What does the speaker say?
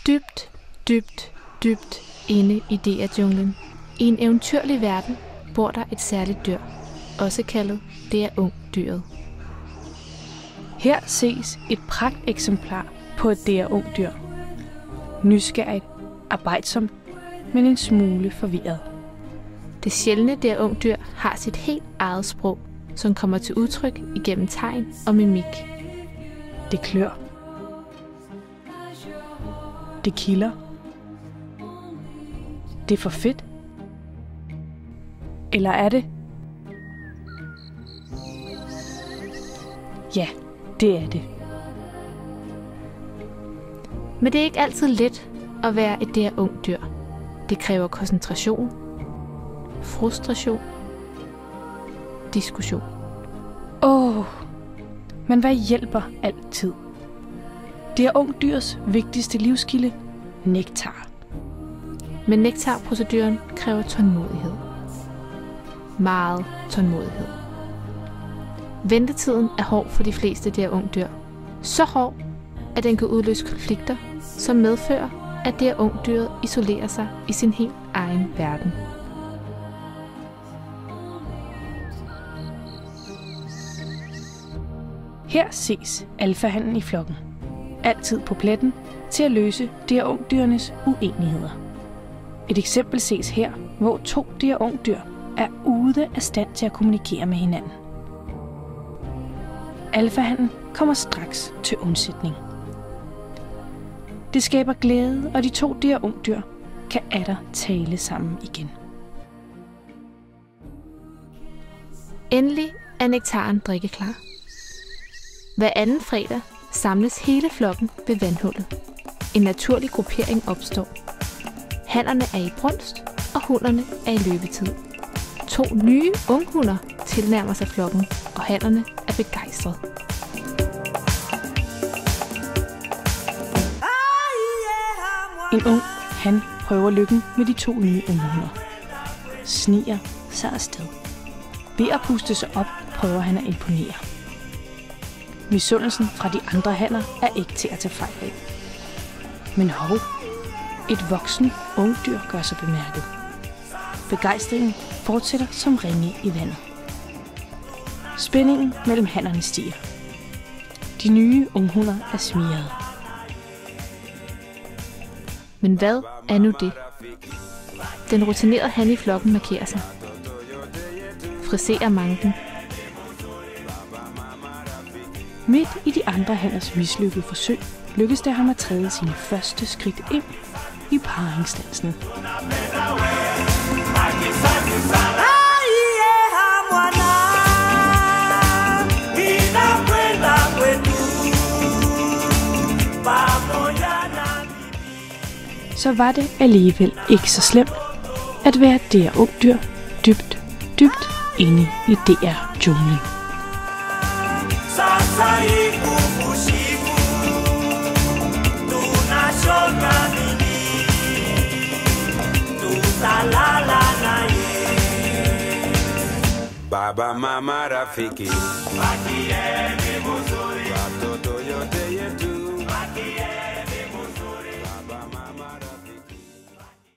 Dybt, dybt, dybt inde i DR-junglen, i en eventyrlig verden, bor der et særligt dyr, også kaldet DR-ung-dyret. Her ses et pragteksemplar på et DR-ung-dyr. Nysgerrigt, arbejdsomt, men en smule forvirret. Det sjældne DR-ung-dyr har sit helt eget sprog, som kommer til udtryk igennem tegn og mimik. Det klør. Det kilder. Det er for fedt. Eller er det? Ja, det er det. Men det er ikke altid let at være et DR-ung-dyr. Det kræver koncentration, frustration, diskussion. Men hvad hjælper altid? DR-ung-dyrs vigtigste livskilde, nektar. Men nektarproceduren kræver tålmodighed. Meget tålmodighed. Ventetiden er hård for de fleste DR-ung-dyr. Så hård, at den kan udløse konflikter, som medfører, at DR-ung-dyret isolerer sig i sin helt egen verden. Her ses alfahannen i flokken, altid på pletten til at løse DR-ung-dyrenes uenigheder. Et eksempel ses her, hvor 2 DR-ung-dyr er ude af stand til at kommunikere med hinanden. Alfahannen kommer straks til undsætning. Det skaber glæde, og de 2 DR-ung-dyr kan atter tale sammen igen. Endelig er nektaren drikkeklar. Hver anden fredag samles hele flokken ved vandhullet. En naturlig gruppering opstår. Hannerne er i brunst, og hunnerne er i løbetid. 2 nye unghunder tilnærmer sig flokken, og hannerne er begejstrede. En ung han prøver lykken med de 2 nye unghunder. Sniger sig afsted. Ved at puste sig op, prøver han at imponere. Misundelsen fra de andre hanner er ikke til at tage fejl af. Men hov, et voksen ungdyr gør sig bemærket. Begejstringen fortsætter som ringe i vandet. Spændingen mellem hannerne stiger. De nye unghunder er smirrede. Men hvad er nu det? Den rutinerede han i flokken markerer sig. Friserer manken. Midt i de andre hanners mislykkede forsøg, lykkes det ham at træde sine første skridt ind i paringsdansen. Så var det alligevel ikke så slemt at være DR-ung-dyr dybt, dybt inde i DR-junglen. Baba mama rafiki Baki muzuri Watoto yote yetu Baki